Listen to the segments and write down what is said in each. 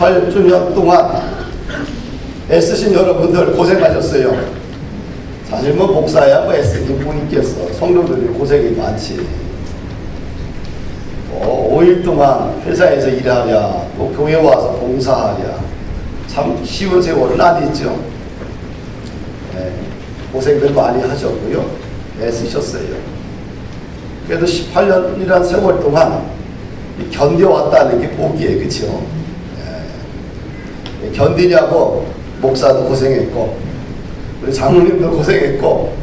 18주년 동안 애쓰신 여러분들 고생하셨어요. 사실 뭐 목사야 뭐 애쓰긴 뭐 있겠어. 성도들이 고생이 많지. 5일 동안 회사에서 일하랴, 또 교회 와서 봉사하랴. 참 쉬운 세월은 아니죠. 네, 고생들 많이 하셨고요. 애쓰셨어요. 그래도 18년이란 세월 동안 견뎌왔다는 게 복이에요. 그쵸? 네. 견디냐고 목사도 고생했고, 우리 장로님도 고생했고,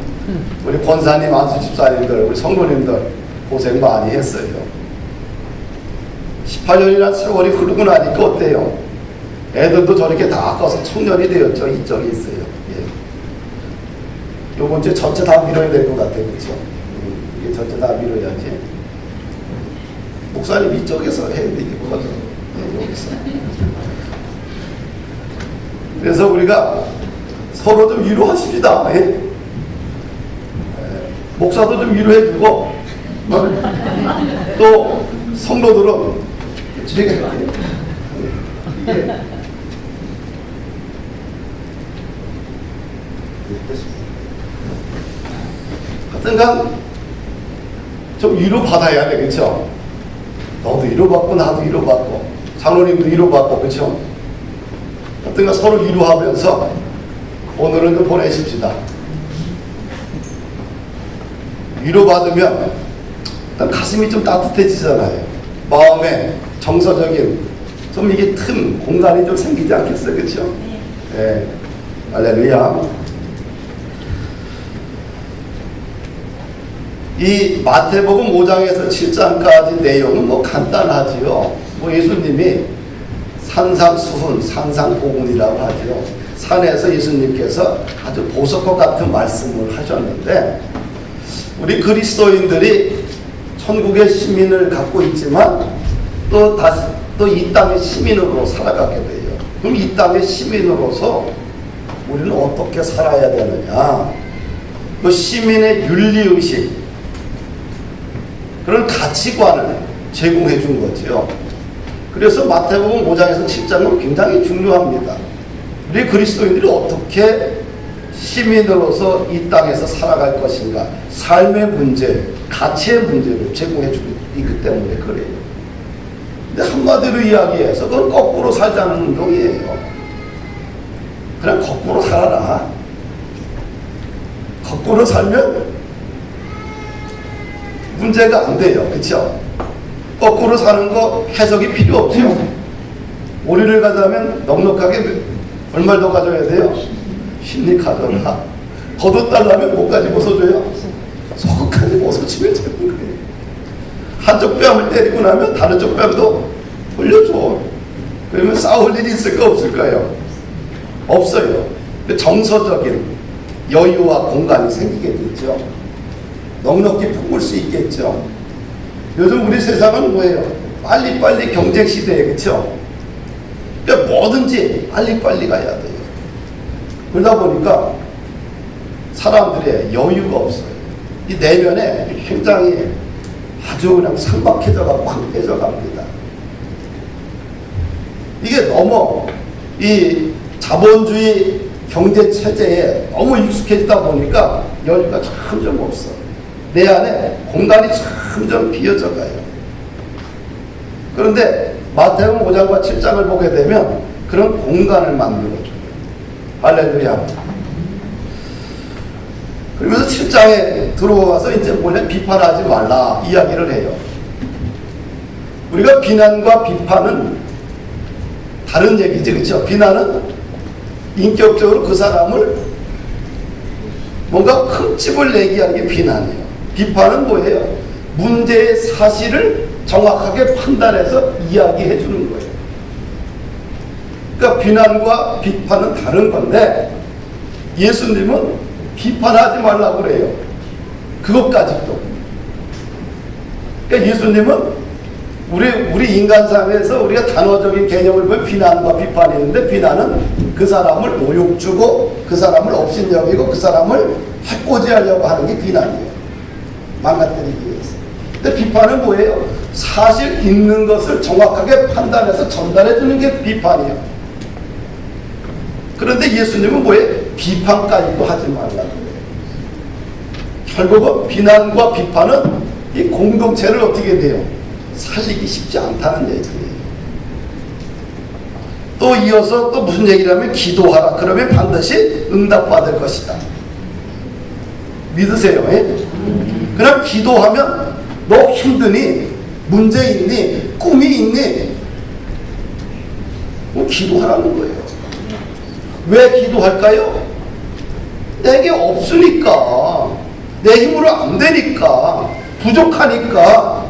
우리 권사님, 안수 집사님들, 우리 성도님들 고생 많이 했어요. 18년이란 세월이 흐르고 나니까 어때요? 애들도 저렇게 다 커서 청년이 되었죠. 이쪽에 있어요. 예. 요번 주에 전체 다 밀어야 될 것 같아요. 그렇죠? 이게 전체 다 밀어야지. 목사님 이쪽에서 해야 되겠고, 예, 여기서. 그래서 우리가 서로 좀 위로하십시다. 예? 예. 목사도 좀 위로해주고, 또 성도들은 제가 이게 하여튼간 좀 위로받아야 돼. 그쵸? 너도 위로받고 나도 위로받고 장로님도 위로받고. 그쵸? 하여튼간 서로 위로하면서 오늘은 좀 보내십시다. 위로받으면 일단 가슴이 좀 따뜻해지잖아요. 마음에 정서적인 좀 이게 틈, 공간이 좀 생기지 않겠어요? 그쵸? 네. 할렐루야. 이 마태복음 5장에서 7장까지 내용은 뭐 간단하지요. 뭐 예수님이 산상수훈, 산상복음이라고 하죠. 산에서 예수님께서 아주 보석과 같은 말씀을 하셨는데, 우리 그리스도인들이 천국의 시민을 갖고 있지만 또 이 땅의 시민으로 살아가게 돼요. 그럼 이 땅의 시민으로서 우리는 어떻게 살아야 되느냐? 그 시민의 윤리의식, 그런 가치관을 제공해 준 거죠. 그래서 마태복음 5장에서 7장은 굉장히 중요합니다. 우리 그리스도인들이 어떻게 시민으로서 이 땅에서 살아갈 것인가, 삶의 문제, 가치의 문제를 제공해 주기 때문에 그래요. 근데 한마디로 이야기해서 그건 거꾸로 살자는 운동이에요. 그냥 거꾸로 살아라. 거꾸로 살면 문제가 안 돼요. 그쵸? 거꾸로 사는 거 해석이 필요 없죠. 오리를 가져가면 넉넉하게 얼마를 더 가져야 돼요? 10리 가져라. 걷어달라면 뭐까지 벗어줘요? 속까지 벗어주면 되는 거예요. 한쪽 뺨을 때리고 나면 다른 쪽 뺨도 돌려줘. 그러면 싸울 일이 있을까 없을까요? 없어요. 정서적인 여유와 공간이 생기게 되죠. 넉넉히 품을 수 있겠죠. 요즘 우리 세상은 뭐예요? 빨리빨리 경쟁시대에, 그쵸? 그러니까 뭐든지 빨리빨리 가야 돼요. 그러다 보니까 사람들의 여유가 없어요. 이 내면에 굉장히 아주 그냥 상박해져가고 황폐져 갑니다. 이게 너무 이 자본주의 경제 체제에 너무 익숙해지다 보니까 여유가 점점 없어. 내 안에 공간이 점점 비어져 가요. 그런데 마태복음 5장과 7장을 보게 되면 그런 공간을 만들어줘요. 할렐루야. 그러면서 7장에 들어와서 이제 원래 비판하지 말라 이야기를 해요. 우리가 비난과 비판은 다른 얘기지, 그렇죠? 비난은 인격적으로 그 사람을 뭔가 흠집을 내게 하는 게 비난이에요. 비판은 뭐예요? 문제의 사실을 정확하게 판단해서 이야기해 주는 거예요. 그러니까 비난과 비판은 다른 건데 예수님은 비판하지 말라고 그래요. 그것까지도. 그러니까 예수님은 우리 인간상에서 우리가 단어적인 개념을 보면 비난과 비판이 있는데, 비난은 그 사람을 모욕 주고 그 사람을 업신여기고 그 사람을 해코지하려고 하는 게 비난이에요. 망가뜨리기 위해서. 근데 비판은 뭐예요? 사실 있는 것을 정확하게 판단해서 전달해 주는 게 비판이에요. 그런데 예수님은 뭐예요? 비판까지도 하지 말라고 해요. 결국은 비난과 비판은 이 공동체를 어떻게 돼요? 살리기 쉽지 않다는 얘기예요. 또 이어서 또 무슨 얘기를 하면 기도하라. 그러면 반드시 응답받을 것이다. 믿으세요? 그럼 기도하면 너 힘드니? 문제 있니? 꿈이 있니? 뭐 기도하라는 거예요. 왜 기도할까요? 내게 없으니까, 내 힘으로 안 되니까, 부족하니까.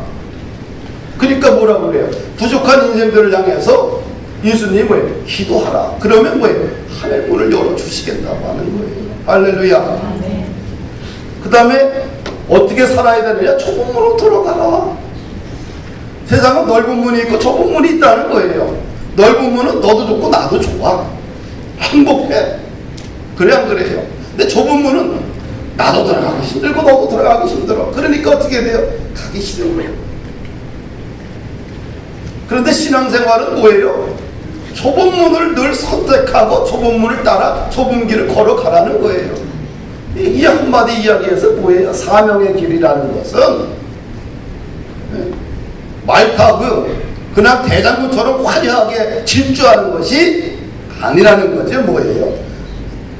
그러니까 뭐라고 그래요? 부족한 인생들을 향해서 예수님이 뭐예요? 기도하라. 그러면 뭐예요? 하늘 문을 열어주시겠다고 하는 거예요. 할렐루야. 그 다음에 어떻게 살아야 되느냐? 좁은 문으로 들어가라. 세상은 넓은 문이 있고 좁은 문이 있다는 거예요. 넓은 문은 너도 좋고 나도 좋아. 행복해. 그래 안 그래요? 근데 좁은 문은 나도 들어가기 힘들고 너도 들어가기 힘들어. 그러니까 어떻게 돼요? 가기 싫은 거예요. 그런데 신앙생활은 뭐예요? 좁은 문을 늘 선택하고 좁은 문을 따라 좁은 길을 걸어가라는 거예요. 이 한마디 이야기에서 뭐예요? 사명의 길이라는 것은 말 타고 그냥 대장군처럼 화려하게 질주하는 것이 아니라는 거죠. 뭐예요?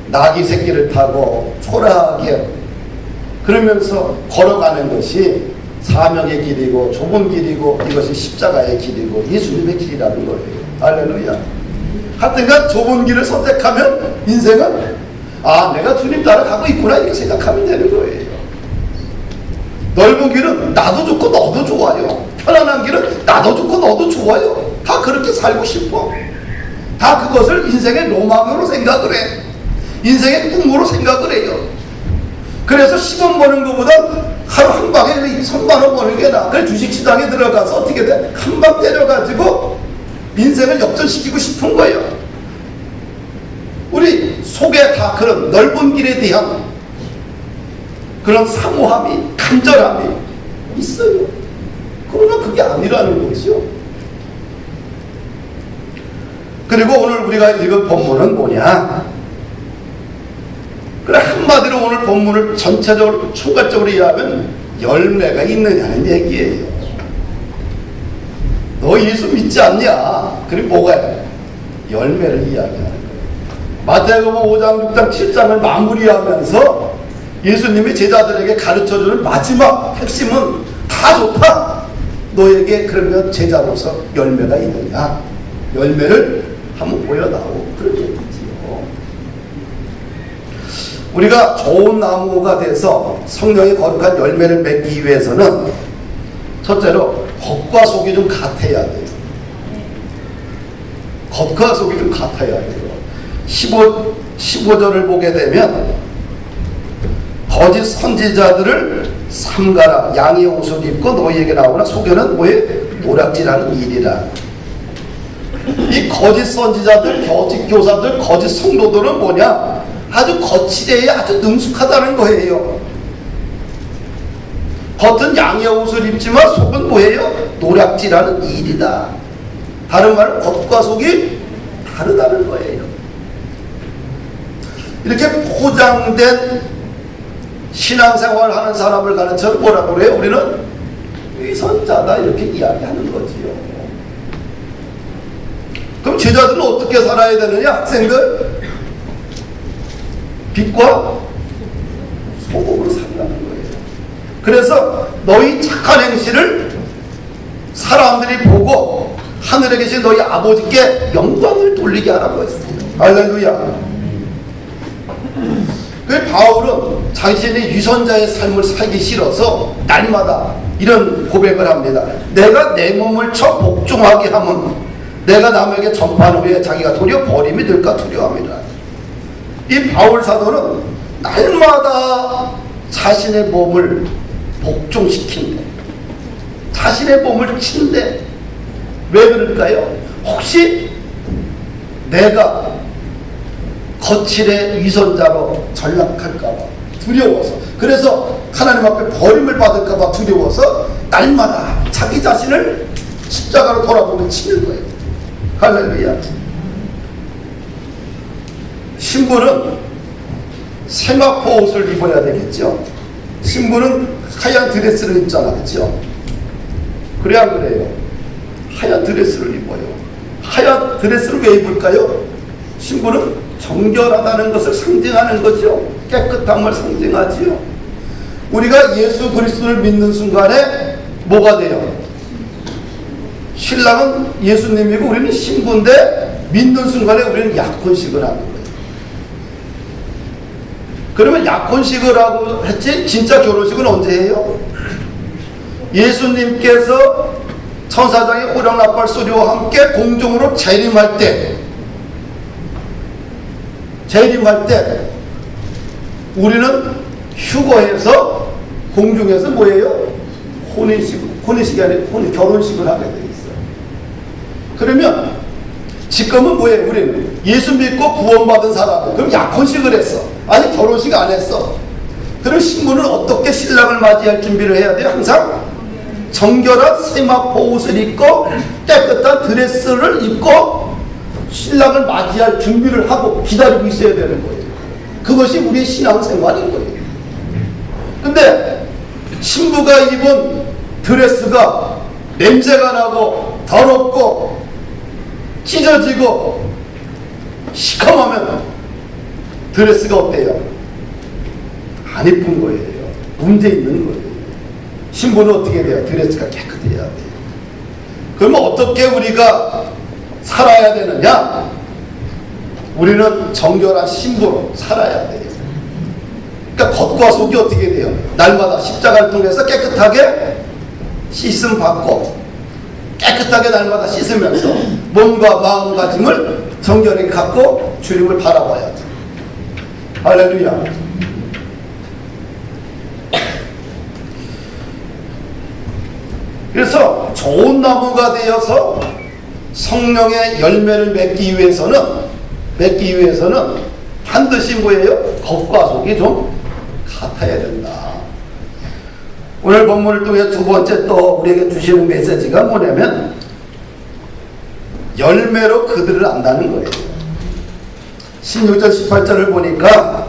나귀 새끼를 타고 초라하게 그러면서 걸어가는 것이 사명의 길이고 좁은 길이고 이것이 십자가의 길이고 예수님의 길이라는 거예요. 할렐루야. 하여튼간 좁은 길을 선택하면 인생은 내가 주님 따라가고 있구나 이렇게 생각하면 되는 거예요. 넓은 길은 나도 좋고 너도 좋아요. 편안한 길은 나도 좋고 너도 좋아요. 다 그렇게 살고 싶어. 다 그것을 인생의 로망으로 생각을 해. 인생의 꿈으로 생각을 해요. 그래서 10원 버는 것보다 하루 한 방에 3만 원 버는 게 나아. 그래 주식시장에 들어가서 어떻게 돼? 한 방 때려가지고 인생을 역전시키고 싶은 거예요. 우리 속에 다 그런 넓은 길에 대한 그런 사모함이, 간절함이 있어요. 그러나 그게 아니라는 거죠. 그리고 오늘 우리가 읽은 본문은 뭐냐? 그래 한마디로 오늘 본문을 전체적으로 총괄적으로 이해하면 열매가 있느냐는 얘기예요. 너 예수 믿지 않냐? 그럼 뭐가 해? 열매를 이야기하는 거예요. 마태복음 5장, 6장, 7장을 마무리하면서 예수님이 제자들에게 가르쳐주는 마지막 핵심은 다 좋다. 너에게 그러면 제자로서 열매가 있느냐? 열매를 한번 보여다오. 그런 얘기지요. 우리가 좋은 나무가 돼서 성령의 거룩한 열매를 맺기 위해서는 첫째로 겉과 속이 좀 같아야 돼요. 겉과 속이 좀 같아야 돼요. 15절을 보게 되면 거짓 선지자들을 삼가라. 양의 옷을 입고 너희에게 나오나 속에는 뭐에 노략질하는 일이라. 이 거짓 선지자들, 거짓 교사들, 거짓 성도들은 뭐냐? 아주 거칠에 아주 능숙하다는 거예요. 겉은 양의 옷을 입지만 속은 뭐예요? 노략질하는 일이다. 다른 말은 겉과 속이 다르다는 거예요. 이렇게 포장된 신앙생활 하는 사람을 가르쳐 뭐라고 그래요? 우리는 위선자다 이렇게 이야기하는 거지요. 그럼 제자들은 어떻게 살아야 되느냐? 학생들 빛과 소금으로 살라는 거예요. 그래서 너희 착한 행실을 사람들이 보고 하늘에 계신 너희 아버지께 영광을 돌리게 하라고 했어요. 할렐루야. 그 바울은 자신이 위선자의 삶을 살기 싫어서 날마다 이런 고백을 합니다. 내가 내 몸을 쳐 복종하게 하면 내가 남에게 전파한 후에 자기가 도리어 버림이 될까 두려워합니다. 이 바울 사도는 날마다 자신의 몸을 복종시킨대. 자신의 몸을 친대. 왜 그럴까요? 혹시 내가 거칠의 위선자로 전락할까봐 두려워서, 그래서 하나님 앞에 버림을 받을까봐 두려워서 날마다 자기 자신을 십자가로 돌아보며 치는 거예요. 할렐루야. 신부는 세마포 옷을 입어야 되겠죠. 신부는 하얀 드레스를 입잖아, 그렇죠? 그래 안 그래요? 하얀 드레스를 입어요. 하얀 드레스를 왜 입을까요? 신부는 정결하다는 것을 상징하는 거죠. 깨끗함을 상징하지요. 우리가 예수 그리스도를 믿는 순간에 뭐가 돼요? 신랑은 예수님이고 우리는 신부인데 믿는 순간에 우리는 약혼식을 하는 거예요. 그러면 약혼식을 하고 했지 진짜 결혼식은 언제 해요? 예수님께서 천사장의 호령나팔 소리와 함께 공중으로 재림할 때 우리는 휴거해서 공중에서 뭐예요? 혼인식이 아니라 결혼식을 하게 돼 있어요. 그러면 지금은 뭐예요? 우리는 예수 믿고 구원받은 사람들 그럼 약혼식을 했어. 아니 결혼식 안 했어. 그럼 신부는 어떻게 신랑을 맞이할 준비를 해야 돼요? 항상 정결한 세마포 옷을 입고 깨끗한 드레스를 입고 신랑을 맞이할 준비를 하고 기다리고 있어야 되는 거예요. 그것이 우리의 신앙생활인 거예요. 근데 신부가 입은 드레스가 냄새가 나고 더럽고 찢어지고 시커매면 드레스가 어때요? 안 이쁜 거예요. 문제 있는 거예요. 신부는 어떻게 돼요? 드레스가 깨끗해야 돼요. 그러면 어떻게 우리가 살아야 되느냐? 우리는 정결한 신부로 살아야 돼요. 그러니까 겉과 속이 어떻게 돼요? 날마다 십자가를 통해서 깨끗하게 씻음 받고 깨끗하게 날마다 씻으면서 몸과 마음가짐을 정결히 갖고 주님을 바라봐야죠. 할렐루야. 그래서 좋은 나무가 되어서 성령의 열매를 맺기 위해서는 반드시 뭐예요? 겉과 속이 좀 같아야 된다. 오늘 본문을 통해 두 번째 또 우리에게 주시는 메시지가 뭐냐면 열매로 그들을 안다는 거예요. 16절 18절을 보니까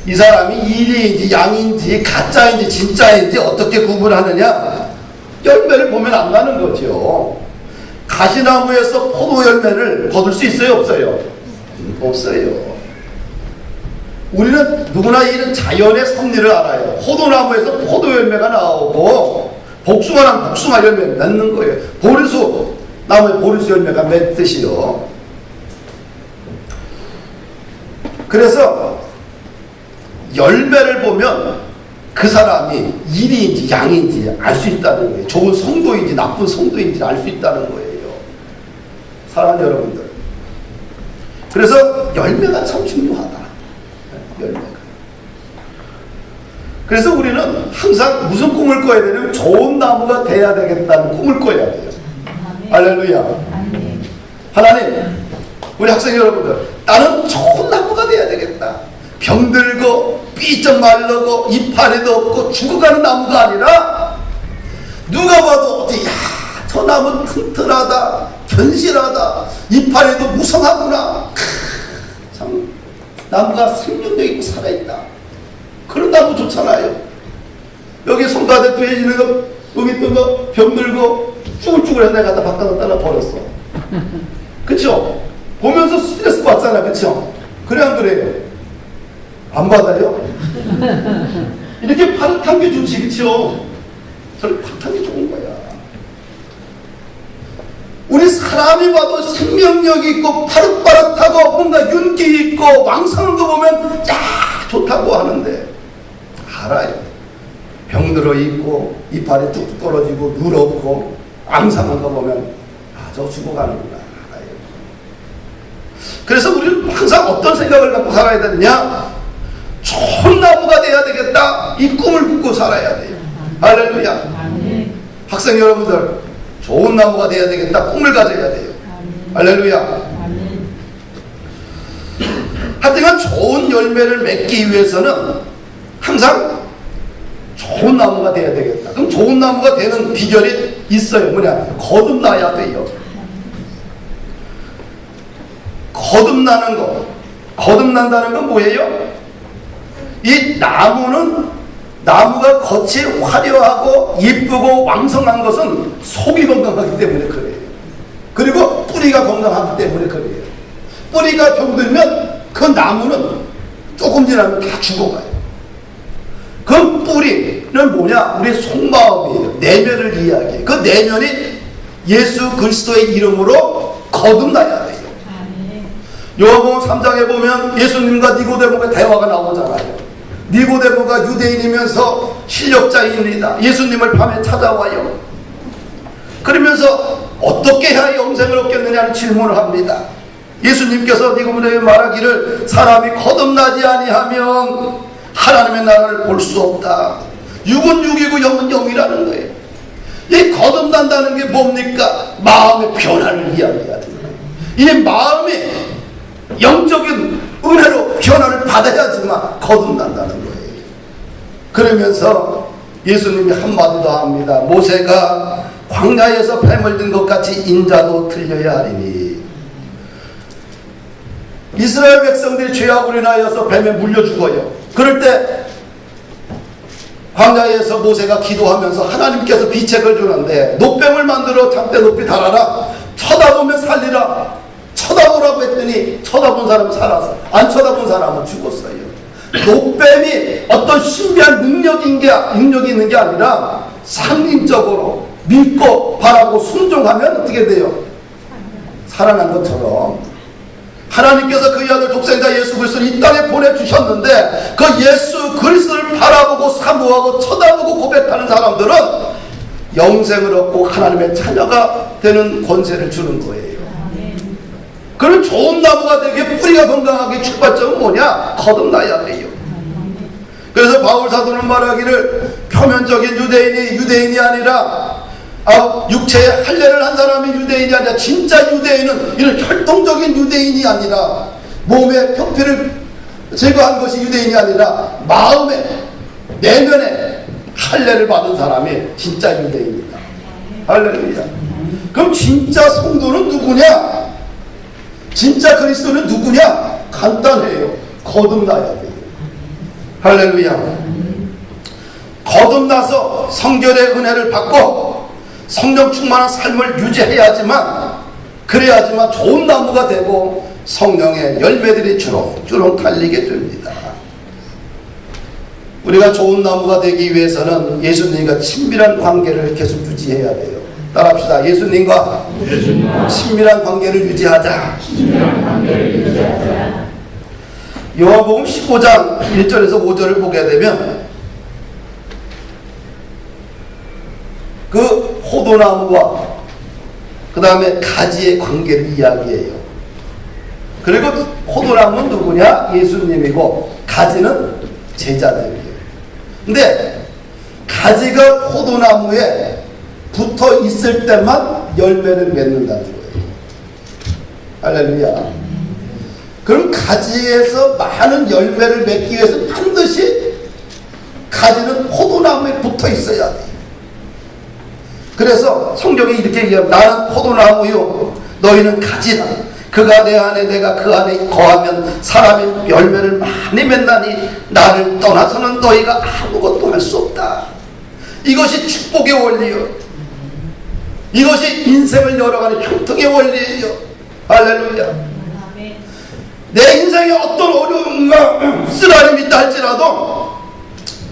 이 사람이 일인지 양인지 가짜인지 진짜인지 어떻게 구분하느냐? 열매를 보면 안다는 거죠. 가시나무에서 포도 열매를 거둘 수 있어요? 없어요? 없어요. 우리는 누구나 이런 자연의 섭리를 알아요. 포도나무에서 포도 열매가 나오고 복숭아랑 복숭아 열매 맺는 거예요. 보리수 나무에 보리수 열매가 맺듯이요. 그래서 열매를 보면 그 사람이 일인지 양인지 알 수 있다는 거예요. 좋은 성도인지 나쁜 성도인지 알 수 있다는 거예요. 사랑하는 여러분들. 그래서 열매가 참 중요하다. 열매가. 그래서 우리는 항상 무슨 꿈을 꿔야 되냐면 좋은 나무가 돼야 되겠다는 꿈을 꿔야 돼요. 할렐루야. 하나님, 우리 학생 여러분들, 나는 좋은 나무가 돼야 되겠다. 병들고 삐쩍 말르고 이파리도 없고 죽어가는 나무가 아니라 누가 봐도 어디 저 나무는 튼튼하다, 견실하다, 이파리도 무성하구나. 참 나무가 생명력 있고 살아있다. 그런 나무 좋잖아요. 여기 손가락 뒤에지는 거, 여기 있던 거 병들고 쭈글쭈글해서 내가 갖다 바꿔놨다가 버렸어. 그쵸? 보면서 스트레스 받잖아. 그쵸? 그래 안 그래요? 안 받아요? 이렇게 파릇한 게 좋지. 그쵸? 저렇게 파릇한 게 좋은 거야. 우리 사람이 봐도 생명력 있고 파릇파릇하고 뭔가 윤기 있고 왕성한 거 보면 야 좋다고 하는데 알아요. 병들어 있고 이파리 뚝 떨어지고 누렇고 앙상한 거 보면 아 저 죽어가는구나 알아요. 그래서 우리는 항상 어떤 생각을 갖고 살아야 되느냐? 좋은 나무가 돼야 되겠다. 이 꿈을 꾸고 살아야 돼요. 할렐루야. 학생 여러분들 좋은 나무가 돼야 되겠다. 꿈을 가져야 돼요. 할렐루야. 하여튼 좋은 열매를 맺기 위해서는 항상 좋은 나무가 돼야 되겠다. 그럼 좋은 나무가 되는 비결이 있어요. 뭐냐? 거듭나야 돼요. 거듭나는 거. 거듭난다는 건 뭐예요? 이 나무가 겉이 화려하고 예쁘고 왕성한 것은 속이 건강하기 때문에 그래요. 그리고 뿌리가 건강하기 때문에 그래요. 뿌리가 병들면 그 나무는 조금 지나면 다 죽어가요. 그 뿌리는 뭐냐? 우리 속마음이에요. 내면을 이야기해요. 그 내면이 예수 그리스도의 이름으로 거듭나야 돼요. 요한복음 3장에 보면 예수님과 니고데모가 대화가 나오잖아요. 니고데모가 유대인이면서 실력자입니다. 예수님을 밤에 찾아와요. 그러면서 어떻게 해야 영생을 얻겠느냐는 질문을 합니다. 예수님께서 니고데모에게 말하기를 사람이 거듭나지 아니하면 하나님의 나라를 볼 수 없다. 육은 육이고 영은 영이라는 거예요. 이 거듭난다는 게 뭡니까? 마음의 변화를 이야기해야 돼요. 이 마음이 영적인 은혜로 변화를 받아야지만 거듭난다는 거예요. 그러면서 예수님이 한마디 더 합니다. 모세가 광야에서 뱀을 든 것 같이 인자도 틀려야 하리니. 이스라엘 백성들이 죄악으로 인하여서 뱀에 물려 죽어요. 그럴 때 광야에서 모세가 기도하면서 하나님께서 비책을 주는데 노뱀을 만들어 장대 높이 달아라. 쳐다보면 살리라. 쳐다보라고 했더니 쳐다본 사람은 살아서 안 쳐다본 사람은 죽었어요. 노뱀이 어떤 신비한 능력이 있는 게 아니라 상징적으로 믿고 바라고 순종하면 어떻게 돼요? 살아난 것처럼 하나님께서 그의 아들 독생자 예수 그리스도를 이 땅에 보내주셨는데 그 예수 그리스도를 바라보고 사모하고 쳐다보고 고백하는 사람들은 영생을 얻고 하나님의 자녀가 되는 권세를 주는 거예요. 그런 좋은 나무가 되게 뿌리가 건강하게 출발점은 뭐냐? 거듭나야 돼요. 그래서 바울 사도는 말하기를 표면적인 유대인이 아니라 육체의 할례를 한 사람이 유대인이 아니라 진짜 유대인은 이런 혈통적인 유대인이 아니라 몸의 표피를 제거한 것이 유대인이 아니라 마음에 내면에 할례를 받은 사람이 진짜 유대인이다. 할렐루야. 그럼 진짜 성도는 누구냐? 진짜 그리스도는 누구냐? 간단해요. 거듭나야 돼요. 할렐루야. 거듭나서 성결의 은혜를 받고 성령 충만한 삶을 유지해야지만 그래야지만 좋은 나무가 되고 성령의 열매들이 주렁주렁 달리게 됩니다. 우리가 좋은 나무가 되기 위해서는 예수님과 친밀한 관계를 계속 유지해야 돼요. 따라합시다. 예수님과 친밀한 관계를 유지하자. 요한복음 15장 1절에서 5절을 보게 되면 그 포도나무와 그 다음에 가지의 관계를 이야기해요. 그리고 포도나무는 누구냐? 예수님이고 가지는 제자들이에요. 근데 가지가 포도나무에 붙어 있을 때만 열매를 맺는다는 거예요. 할렐루야. 그럼 가지에서 많은 열매를 맺기 위해서 반드시 가지는 포도나무에 붙어 있어야 돼요. 그래서 성경이 이렇게 얘기합니다. 나는 포도나무요 너희는 가지라. 그가 내 안에 내가 그 안에 거하면 사람이 열매를 많이 맺나니 나를 떠나서는 너희가 아무것도 할 수 없다. 이것이 축복의 원리요. 이것이 인생을 열어가는 형통의 원리예요. 할렐루야. 내 인생에 어떤 어려움과 쓰라림이 있다 할지라도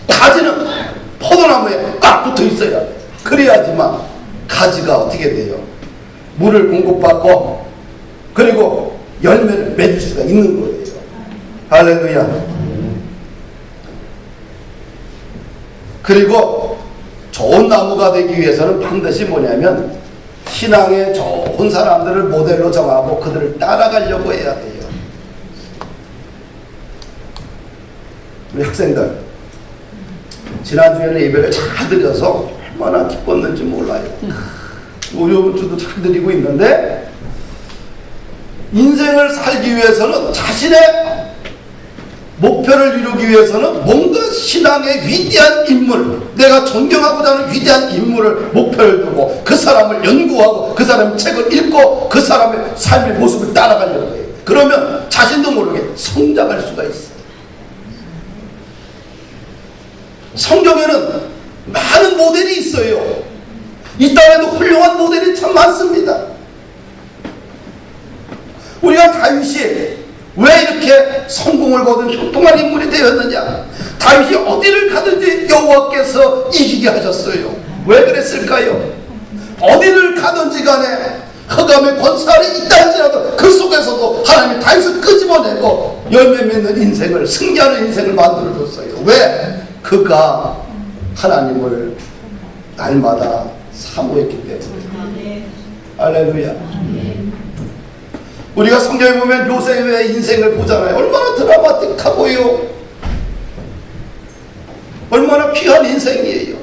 가지는 포도나무에 꽉 붙어 있어야 돼. 그래야지만 가지가 어떻게 돼요? 물을 공급받고 그리고 열매를 맺을 수가 있는 거예요. 할렐루야. 그리고 좋은 나무가 되기 위해서는 반드시 뭐냐면 신앙의 좋은 사람들을 모델로 정하고 그들을 따라가려고 해야 돼요. 우리 학생들 지난주에는 예배를 잘 드려서 얼마나 기뻤는지 몰라요. 이번 주도 잘 드리고 있는데 인생을 살기 위해서는 자신의 목표를 이루기 위해서는 뭔가 신앙의 위대한 인물, 내가 존경하고자 하는 위대한 인물을 목표를 두고 그 사람을 연구하고 그 사람의 책을 읽고 그 사람의 삶의 모습을 따라가려고 해요. 그러면 자신도 모르게 성장할 수가 있어요. 성경에는 많은 모델이 있어요. 이 땅에도 훌륭한 모델이 참 많습니다. 우리가 다윗이 왜 이렇게 성공을 거둔 효통한 인물이 되었느냐? 다윗이 어디를 가든지 여호와께서 이기게 하셨어요. 왜 그랬을까요? 어디를 가든지 간에 흑암의 권세안에 있다 할지라도 그 속에서도 하나님이 다윗을 끄집어내고 열매 맺는 인생을, 승리하는 인생을 만들어줬어요. 왜? 그가 하나님을 날마다 사모했기 때문에. 할렐루야. 우리가 성경에 보면 요셉의 인생을 보잖아요. 얼마나 드라마틱하고요. 얼마나 귀한 인생이에요.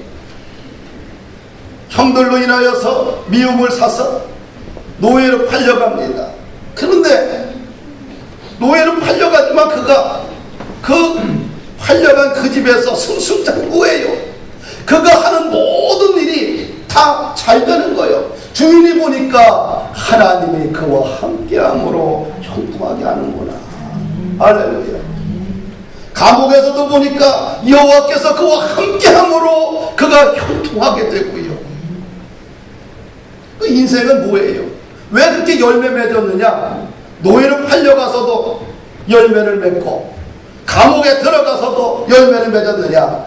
형들로 인하여서 미움을 사서 노예로 팔려갑니다. 그런데 노예로 팔려가지만 그가 그 팔려간 그 집에서 승승장구해요. 그가 하는 모든 일이 다 잘 되는 거예요. 주인이 보니까 하나님이 그와 함께함으로 형통하게 하는구나. 할렐루야. 감옥에서도 보니까 여호와께서 그와 함께함으로 그가 형통하게 되고요. 그 인생은 뭐예요? 왜 그렇게 열매 맺었느냐? 노예로 팔려가서도 열매를 맺고 감옥에 들어가서도 열매를 맺었느냐?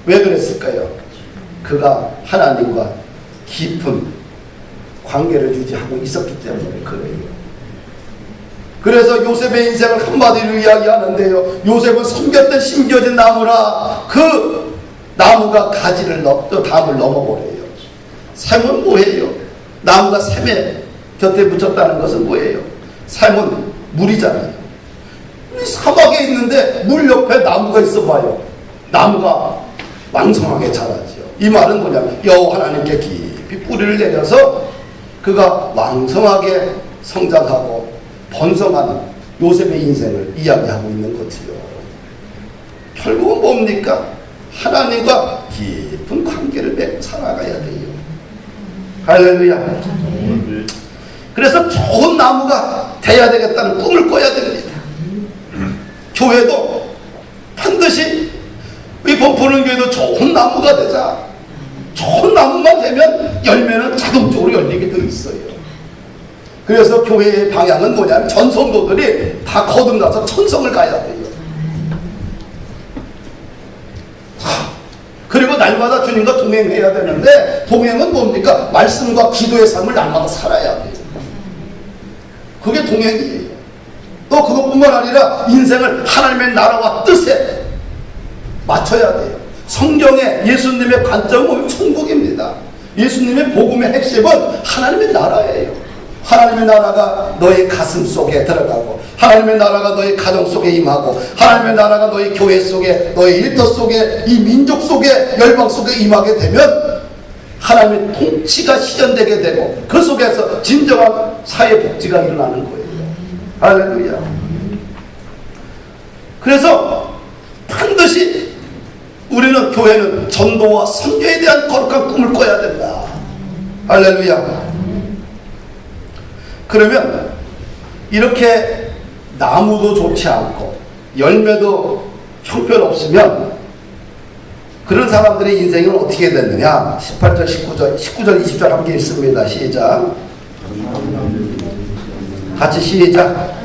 왜 그랬을까요? 그가 하나님과 깊은 관계를 유지하고 있었기 때문에 그래요. 그래서 요셉의 인생을 한마디로 이야기하는데요. 요셉은 섬겼던 심겨진 나무라 그 나무가 가지를 담을 넘어버려요. 샘은 뭐예요? 나무가 샘에 곁에 붙였다는 것은 뭐예요? 샘은 물이잖아요. 사막에 있는데 물 옆에 나무가 있어 봐요. 나무가 왕성하게 자라죠. 이 말은 뭐냐면 여호와 하나님께 깊이 뿌리를 내려서 그가 왕성하게 성장하고 번성하는 요셉의 인생을 이야기하고 있는 거지요. 결국은 뭡니까? 하나님과 깊은 관계를 맺고 살아가야 돼요. 할렐루야. 그래서 좋은 나무가 돼야 되겠다는 꿈을 꿔야 됩니다. 교회도 반드시 이 범포는 교회도 좋은 나무가 되자. 좋은 나무만 되면 열매는 자동적으로 열리게 돼 있어요. 그래서 교회의 방향은 뭐냐면 전성도들이 다 거듭나서 천성을 가야 돼요. 그리고 날마다 주님과 동행해야 되는데 동행은 뭡니까? 말씀과 기도의 삶을 날마다 살아야 돼요. 그게 동행이에요. 또 그것뿐만 아니라 인생을 하나님의 나라와 뜻에 맞춰야 돼요. 성경에 예수님의 관점은 천국입니다. 예수님의 복음의 핵심은 하나님의 나라예요. 하나님의 나라가 너의 가슴 속에 들어가고 하나님의 나라가 너의 가정 속에 임하고 하나님의 나라가 너의 교회 속에 너의 일터 속에 이 민족 속에 열방 속에 임하게 되면 하나님의 통치가 실현되게 되고 그 속에서 진정한 사회복지가 일어나는 거예요. 할렐루야. 그래서 반드시 우리는 교회는 전도와 선교에 대한 거룩한 꿈을 꿔야 된다. 할렐루야. 그러면 이렇게 나무도 좋지 않고 열매도 형편없으면 그런 사람들의 인생은 어떻게 됐느냐? 18절 19절 20절 함께 읽습니다. 시작. 같이 시작.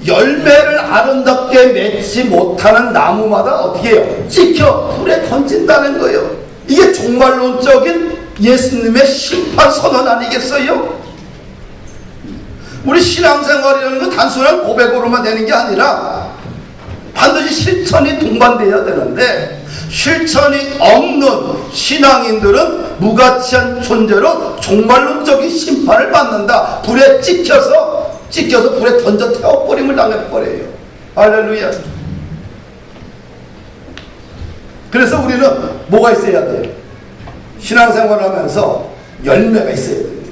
열매를 아름답게 맺지 못하는 나무마다 어떻게 해요? 찍혀 불에 던진다는 거예요. 이게 종말론적인 예수님의 심판 선언 아니겠어요? 우리 신앙생활이라는 건 단순한 고백으로만 되는 게 아니라 반드시 실천이 동반되어야 되는데 실천이 없는 신앙인들은 무가치한 존재로 종말론적인 심판을 받는다. 불에 찍혀서 불에 던져 태워버림을 당해버려요. 할렐루야. 그래서 우리는 뭐가 있어야 돼요? 신앙생활을 하면서 열매가 있어야 됩니다.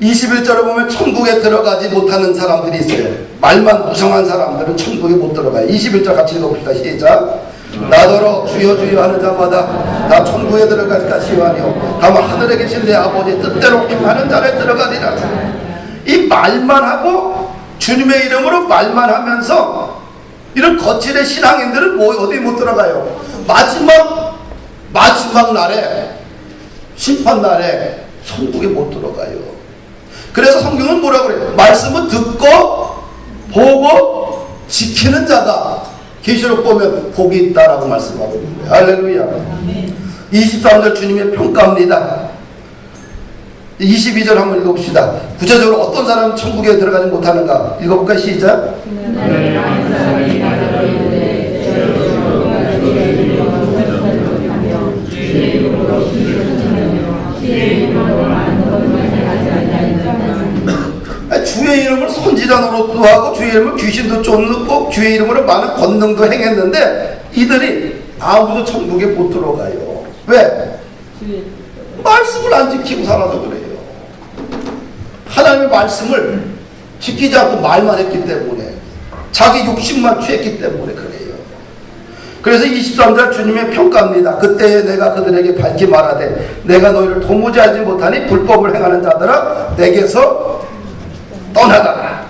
21절에 보면 천국에 들어가지 못하는 사람들이 있어요. 말만 무성한 사람들은 천국에 못 들어가요. 21절 같이 읽어봅시다. 시작. 나더러 주여 주여 하는 자마다 다 천국에 들어갈까 시원하니요 다만 하늘에 계신 내 아버지 뜻대로 행하는 자를 들어가리라. 이 말만 하고 주님의 이름으로 말만 하면서 이런 거칠의 신앙인들은 어디 못 들어가요? 마지막 날에, 심판 날에 천국에 못 들어가요. 그래서 성경은 뭐라고 그래요? 말씀은 듣고 보고 지키는 자가 계시록 보면 복이 있다라고 말씀하고 있는 거예요. 할렐루야. 23절 주님의 평가입니다. 22절 한번 읽어봅시다. 구체적으로 어떤 사람은 천국에 들어가지 못하는가 읽어볼까요? 시작. 주의 이름을 선지자 노릇도 하고 주의 이름을 귀신도 쫓고 주의 이름으로 많은 권능도 행했는데 이들이 아무도 천국에 못 들어가요. 왜? 말씀을 안 지키고 살아서 그래요. 하나님의 말씀을 지키지 않고 말만 했기 때문에, 자기 욕심만 취했기 때문에 그래요. 그래서 23절 주님의 평가입니다. 그때에 내가 그들에게 밝히 말하되 내가 너희를 도무지 알지 못하니 불법을 행하는 자들아 내게서 떠나가라.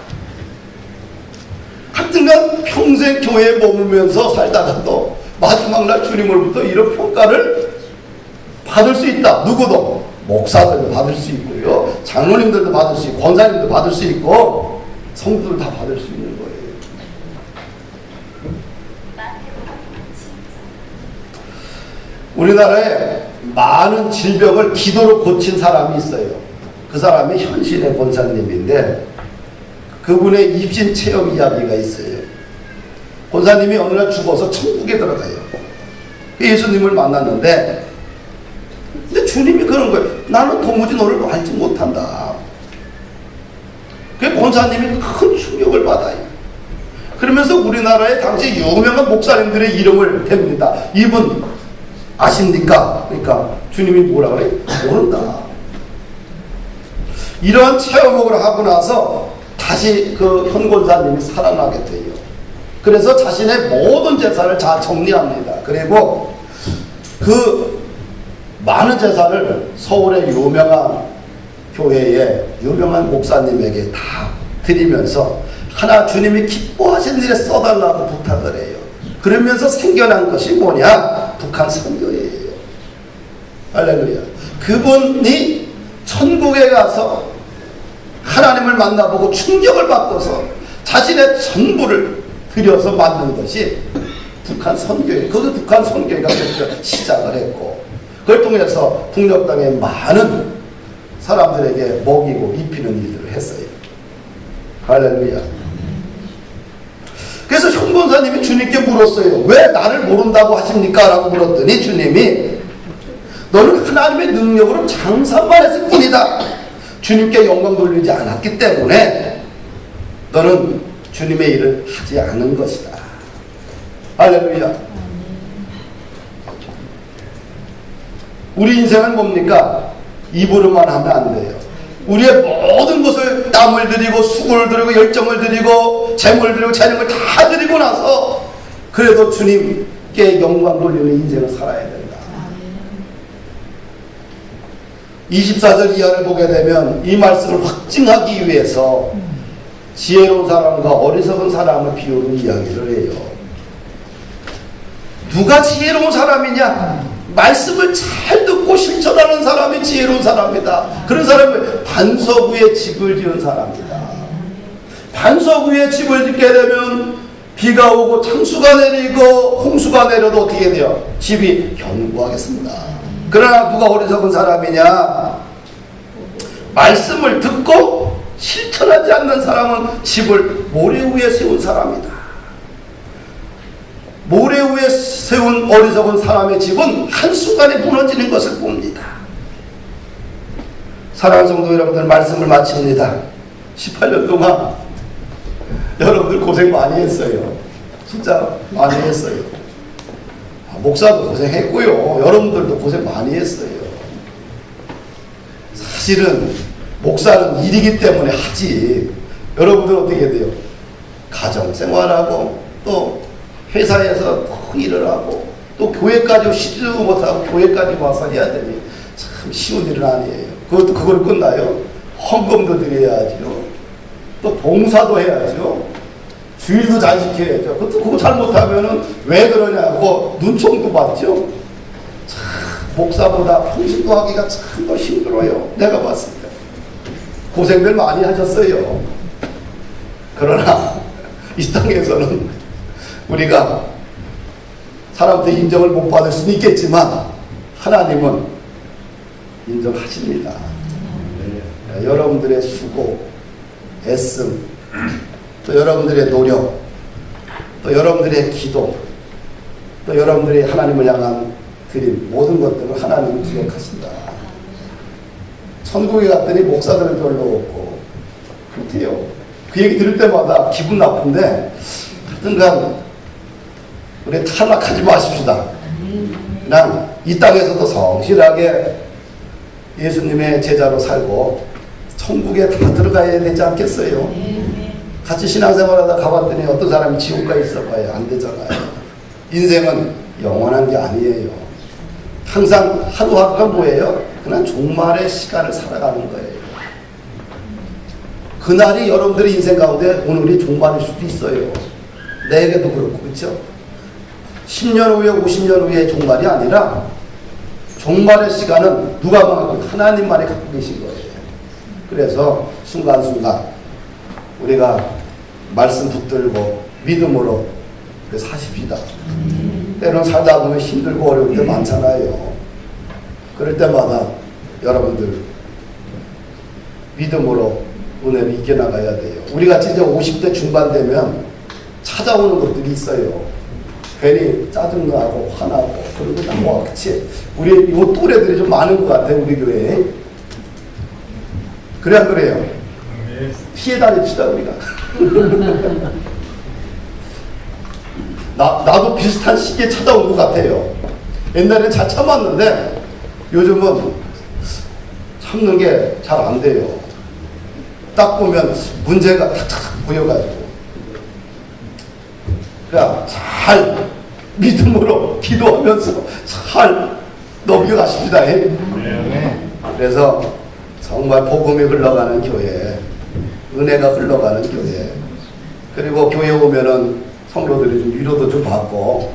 하여튼간 평생 교회에 머물면서 살다가도 마지막 날 주님으로부터 이런 평가를 받을 수 있다. 누구도 목사들도 받을 수 있고요, 장로님들도 받을 수 있고, 권사님도 받을 수 있고, 성도들 다 받을 수 있는 거예요. 우리나라에 많은 질병을 기도로 고친 사람이 있어요. 그 사람이 현신의 권사님인데 그분의 입신 체험 이야기가 있어요. 권사님이 어느 날 죽어서 천국에 들어가요. 예수님을 만났는데 근데 주님이 그런 거예요. 나는 도무지 너를 알지 못한다. 그 권사님이 큰 충격을 받아요. 그러면서 우리나라에 당시 유명한 목사님들의 이름을 댑니다. 이분 아십니까? 그러니까 주님이 뭐라 그래? 모른다. 이러한 체험을 하고 나서 다시 그 현 권사님이 살아나게 돼요. 그래서 자신의 모든 재산을 다 정리합니다. 그리고 그 많은 재산을 서울의 유명한 교회에 유명한 목사님에게 다 드리면서 하나 주님이 기뻐하신 일에 써달라고 부탁을 해요. 그러면서 생겨난 것이 뭐냐? 북한 선교예요. 할렐루야. 그분이 천국에 가서 하나님을 만나보고 충격을 받고서 자신의 전부를 들여서 만든 것이 북한 선교예요. 그 북한 선교회가 시작을 했고 그걸 통해서 북녘 땅에 많은 사람들에게 먹이고 입히는 일들을 했어요. 할렐루야. 그래서 현 권사님이 주님께 물었어요. 왜 나를 모른다고 하십니까? 라고 물었더니 주님이 너는 하나님의 능력으로 장사만 했을 뿐이다. 주님께 영광 돌리지 않았기 때문에 너는 주님의 일을 하지 않은 것이다. 할렐루야. 우리 인생은 뭡니까? 입으로만 하면 안 돼요. 우리의 모든 것을 땀을 들이고 수고를 들이고 열정을 들이고 재물을 들이고 재능을 다 들이고 나서 그래도 주님께 영광 돌리는 인생을 살아야 된다. 24절 이하를 보게 되면 이 말씀을 확증하기 위해서 지혜로운 사람과 어리석은 사람을 비우는 이야기를 해요. 누가 지혜로운 사람이냐? 말씀을 잘 듣고 실천하는 사람이 지혜로운 사람이다. 그런 사람은 반석 위에 집을 지은 사람이다. 반석 위에 집을 짓게 되면 비가 오고 창수가 내리고 홍수가 내려도 어떻게 돼요? 집이 견고하겠습니다. 그러나 누가 어리석은 사람이냐? 말씀을 듣고 실천하지 않는 사람은 집을 모래 위에 세운 사람이다. 모래 위에 세운 어리석은 사람의 집은 한순간에 무너지는 것을 봅니다. 사랑하는 성도 여러분들, 말씀을 마칩니다. 18년 동안 여러분들 고생 많이 했어요. 진짜 많이 했어요. 목사도 고생했고요. 여러분들도 고생 많이 했어요. 사실은 목사는 일이기 때문에 하지. 여러분들 어떻게 돼요? 가정생활하고 또 회사에서 또 일을 하고 또 교회까지 쉬지도 못하고 교회까지 와서 해야 되니 참 쉬운 일은 아니에요. 그걸 끝나요? 헌금도 드려야죠. 또 봉사도 해야죠. 주일도 잘 지켜야죠. 그거 잘못하면은 왜 그러냐고 눈총도 받죠. 참 목사보다 평신도 하기가 참 더 힘들어요. 내가 봤을 때. 고생들 많이 하셨어요. 그러나 이 땅에서는 우리가 사람들 인정을 못 받을 수는 있겠지만 하나님은 인정하십니다. 네. 여러분들의 수고, 애씀, 또 여러분들의 노력, 또 여러분들의 기도, 또 여러분들의 하나님을 향한 드림, 모든 것들을 하나님은 기억하신다. 천국에 갔더니 목사들은 별로 없고 그렇대요. 그 얘기 들을 때마다 기분 나쁜데 하여튼간 우리 탈락하지 마십시다. 그냥 이 땅에서도 성실하게 예수님의 제자로 살고 천국에 다 들어가야 되지 않겠어요? 같이 신앙생활하다 가봤더니 어떤 사람이 지옥 가 있어봐요. 안 되잖아요. 인생은 영원한 게 아니에요. 항상 하루하루가 뭐예요? 그냥 종말의 시간을 살아가는 거예요. 그날이 여러분들의 인생 가운데 오늘이 종말일 수도 있어요. 내게도 그렇고, 그렇죠? 10년 후에 50년 후에 종말이 아니라 종말의 시간은 누가 갖고 하나님만이 갖고 계신 거예요. 그래서 순간순간 우리가 말씀 붙들고 믿음으로 사십시다. 때로는 살다 보면 힘들고 어려울 때 많잖아요. 그럴 때마다 여러분들 믿음으로 은혜를 이겨나가야 돼요. 우리같이 이제 50대 중반 되면 찾아오는 것들이 있어요. 괜히 짜증나고 화나고 그러고 나와. 그치? 우리 이 또래들이 좀 많은 것 같아요. 우리 교회에. 그래 안 그래요? 피해 다닙시다 우리가. 나도 비슷한 시기에 찾아온 것 같아요. 옛날엔 잘 참았는데 요즘은 참는 게 잘 안 돼요. 딱 보면 문제가 탁탁 보여가지고 그냥 잘 믿음으로 기도하면서 잘 넘겨가십시다. 그래서 정말 복음이 흘러가는 교회, 은혜가 흘러가는 교회, 그리고 교회 오면은 성도들이 좀 위로도 좀 받고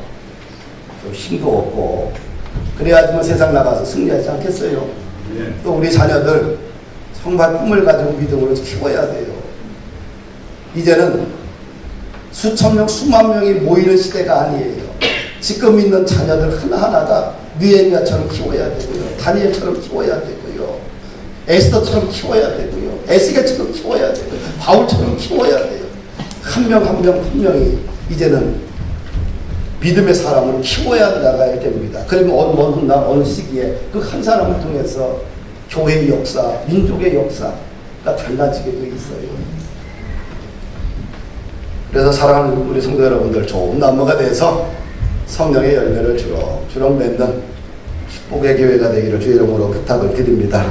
좀 힘도 얻고 그래야지만 세상 나가서 승리하지 않겠어요? 또 우리 자녀들 정말 꿈을 가지고 믿음으로 키워야 돼요. 이제는 수천 명, 수만 명이 모이는 시대가 아니에요. 지금 있는 자녀들 하나하나가 느헤미야처럼 키워야 되고요. 다니엘처럼 키워야 되고요. 에스더처럼 키워야 되고요. 에스겔처럼 키워야 되고요. 바울처럼 키워야 돼요. 한 명 한 명 한 명이 이제는 믿음의 사람을 키워야 나가야 됩니다. 그러면 어느 시기에 그 한 사람을 통해서 교회의 역사, 민족의 역사가 달라지게 돼 있어요. 그래서 사랑하는 우리 성도 여러분들 좋은 나무가 돼서 성령의 열매를 주렁주렁 맺는 축복의 교회가 되기를 주의 이름으로 부탁을 드립니다.